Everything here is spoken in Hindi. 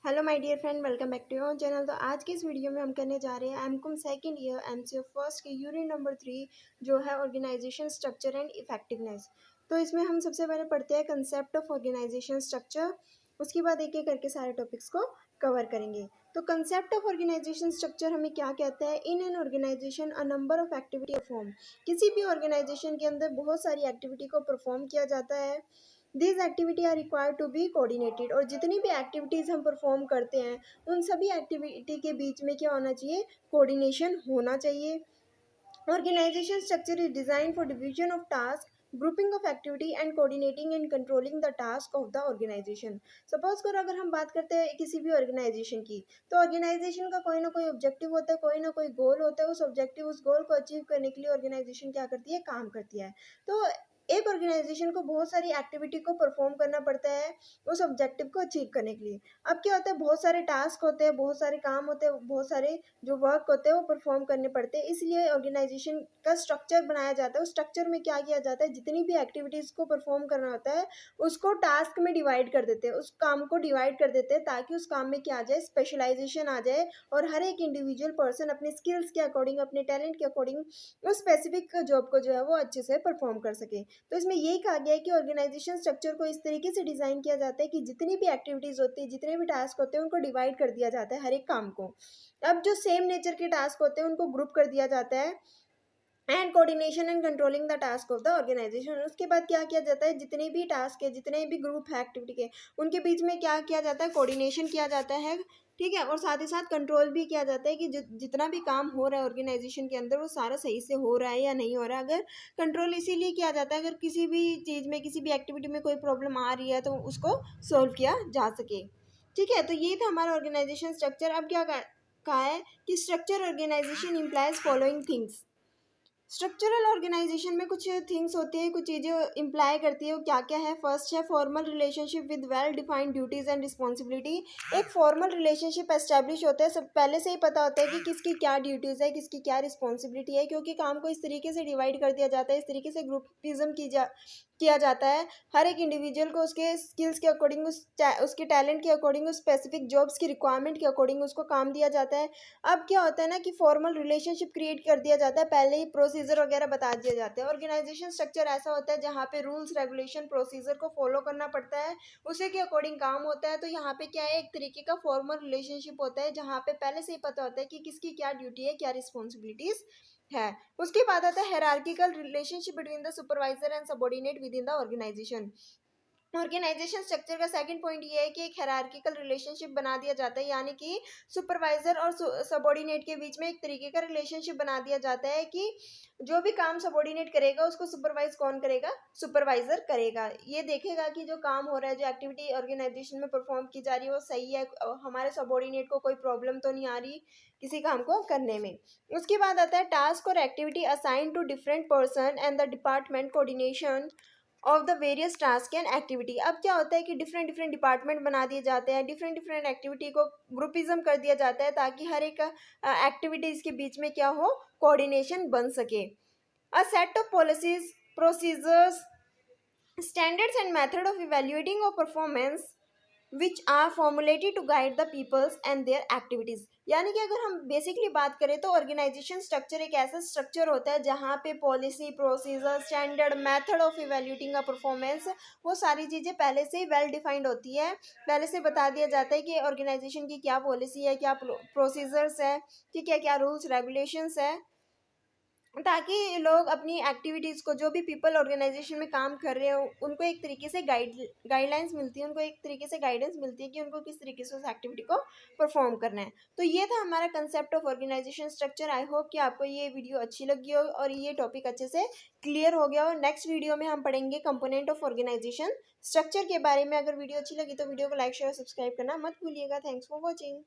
Hello my dear friend, welcome back to your channel. तो आज की इस वीडियो में हम करने जा रहे हैं MCom second year MCA first के यूनिट नंबर 3 जो है ऑर्गेनाइजेशन स्ट्रक्चर एंड इफेक्टिवनेस। तो इसमें हम सबसे पहले पढ़ते हैं कंसेप्ट ऑफ ऑर्गेनाइजेशन स्ट्रक्चर, उसके बाद एक एक करके सारे टॉपिक्स को कवर करेंगे। तो कंसेप्ट ऑफ ऑर्गेनाइजेशन स्ट्रक्चर हमें क्या कहता है? In an organisation a number of activity perform. किसी भी ऑर्गेनाइजेशन के अंदर बहुत सारी एक्टिविटी को परफॉर्म किया जाता है। This activity are required to be coordinated. और जितनी भी एक्टिविटीज़ हम परफॉर्म करते हैं उन सभी एक्टिविटी के बीच में क्या होना चाहिए? कोऑर्डिनेशन होना चाहिए। Organization structure is designed for division of task, grouping of activity and coordinating and controlling the task of the organization. Suppose करो अगर हम बात करते हैं किसी भी ऑर्गेनाइजेशन की, तो ऑर्गेनाइजेशन का कोई ना कोई ऑब्जेक्टिव होता है, कोई ना कोई गोल होता है। उस ऑब्जेक्टिव उस गोल को अचीव करने के लिए ऑर्गेनाइजेशन क्या करती है? काम करती है। तो एक ऑर्गेनाइजेशन को बहुत सारी एक्टिविटी को परफॉर्म करना पड़ता है उस ऑब्जेक्टिव को अचीव करने के लिए। अब क्या होता है, बहुत सारे टास्क होते हैं, बहुत सारे काम होते हैं, बहुत सारे जो वर्क होते हैं वो परफॉर्म करने पड़ते हैं। इसलिए ऑर्गेनाइजेशन का स्ट्रक्चर बनाया जाता है। उस स्ट्रक्चर में क्या किया जाता है? जितनी भी एक्टिविटीज़ को परफॉर्म करना होता है उसको टास्क में डिवाइड कर देते हैं, उस काम को डिवाइड कर देते हैं ताकि उस काम में क्या आ जाए? स्पेशलाइजेशन आ जाए और हर एक इंडिविजुअल पर्सन अपने स्किल्स के अकॉर्डिंग, अपने टैलेंट के अकॉर्डिंग उस स्पेसिफिक जॉब को जो है वो अच्छे से परफॉर्म कर सके। तो इसमें यही कहा गया है कि ऑर्गेनाइजेशन स्ट्रक्चर को इस तरीके से डिज़ाइन किया जाता है कि जितनी भी एक्टिविटीज़ होती है, जितने भी टास्क होते हैं उनको डिवाइड कर दिया जाता है हर एक काम को। अब जो सेम नेचर के टास्क होते हैं उनको ग्रुप कर दिया जाता है and coordination and controlling the task of the organisation. उसके बाद क्या किया जाता है? जितने भी टास्क है, जितने भी ग्रुप है एक्टिविटी के, उनके बीच में क्या किया जाता है? कोऑर्डिनेशन किया जाता है, ठीक है। और साथ ही साथ कंट्रोल भी किया जाता है कि जितना भी काम हो रहा है ऑर्गेनाइजेशन के अंदर वो सारा सही से हो रहा है या नहीं हो रहा है। अगर कंट्रोल इसीलिए किया जाता है अगर किसी भी चीज़ में, किसी भी एक्टिविटी में कोई प्रॉब्लम आ रही है तो उसको सोल्व किया जा सके, ठीक है। तो ये था हमारा ऑर्गेनाइजेशन स्ट्रक्चर। अब क्या कहा है कि structure organisation employs following things. Structural organisation में कुछ थिंग्स होती है, कुछ चीज़ें इम्प्लाई करती है। वो क्या क्या है? फर्स्ट है formal relationship with well defined duties and responsibility. एक फॉर्मल रिलेशनशिप एस्टैब्लिश होता है, सब पहले से ही पता होता है कि किसकी क्या ड्यूटीज़ है, किसकी क्या रिस्पॉन्सिबिलिटी है, क्योंकि काम को इस तरीके से डिवाइड कर दिया जाता है, इस तरीके से ग्रुपिज्म किया जाता है। हर एक इंडिविजुअल को उसके स्किल्स के अकॉर्डिंग, उसके टैलेंट के अकॉर्डिंग, उस स्पेसिफिक जॉब्स की रिक्वायरमेंट के अकॉर्डिंग उसको काम दिया जाता है। अब क्या होता है ना कि फॉर्मल रिलेशनशिप क्रिएट कर दिया जाता है, पहले ही प्रोसीजर वगैरह बता दिए जाते हैं। ऑर्गेनाइजेशन स्ट्रक्चर ऐसा होता है जहाँ पे रूल्स रेगुलेशन प्रोसीजर को फॉलो करना पड़ता है, उसी के अकॉर्डिंग काम होता है। तो यहाँ पे क्या है? एक तरीके का फॉर्मल रिलेशनशिप होता है जहाँ पे पहले से ही पता होता है कि किसकी क्या ड्यूटी है, क्या रिस्पॉन्सिबिलिटीज है। उसके बाद आता है hierarchical relationship between the supervisor and subordinate within the organisation. Organisation structure का सेकंड पॉइंट ये है कि एक हायरार्किकल रिलेशनशिप बना दिया जाता है, यानी कि सुपरवाइजर और सबऑर्डिनेट के बीच में एक तरीके का रिलेशनशिप बना दिया जाता है कि जो भी काम सबऑर्डिनेट करेगा उसको सुपरवाइज कौन करेगा? सुपरवाइजर करेगा। ये देखेगा कि जो काम हो रहा है, जो एक्टिविटी ऑर्गेनाइजेशन में परफॉर्म की जा रही है वो सही है, हमारे सबऑर्डिनेट को कोई प्रॉब्लम तो नहीं आ रही किसी काम को करने में। उसके बाद आता है टास्क और activity assign to different person and the department coordination of the various task and activity. अब क्या होता है कि डिफरेंट डिफरेंट डिपार्टमेंट बना दिए जाते हैं, डिफरेंट डिफरेंट एक्टिविटी को ग्रुपिज्म कर दिया जाता है ताकि हर एक एक्टिविटीज़ के बीच में क्या हो? कोऑर्डिनेशन बन सके। A set of policies, procedures, standards and method of evaluating of performance which are formulated to guide the peoples and their activities. यानी कि अगर हम बेसिकली बात करें तो ऑर्गेनाइजेशन स्ट्रक्चर एक ऐसा स्ट्रक्चर होता है जहाँ पे policy, procedure, standard, method of evaluating a performance, वो सारी चीज़ें पहले से ही वेल डिफाइंड होती है। पहले से बता दिया जाता है कि ऑर्गेनाइजेशन की क्या पॉलिसी है, क्या प्रोसीजर्स है, ठीक है, क्या रूल्स रेगुलेशंस है, ताकि लोग अपनी एक्टिविटीज़ को, जो भी पीपल ऑर्गेनाइजेशन में काम कर रहे हो, उनको एक तरीके से गाइडलाइंस मिलती है, उनको एक तरीके से गाइडेंस मिलती है कि उनको किस तरीके से उस एक्टिविटी को परफॉर्म करना है। तो ये था हमारा concept of organisation structure. I hope कि आपको ये वीडियो अच्छी लगी हो और ये टॉपिक अच्छे से क्लियर हो गया हो। नेक्स्ट वीडियो में हम पढ़ेंगे कंपोनेंट ऑफ ऑर्गेनाइजेशन स्ट्रक्चर के बारे में। अगर वीडियो अच्छी लगी तो वीडियो को लाइक, शेयर, सब्सक्राइब करना मत भूलिएगा। Thanks for watching.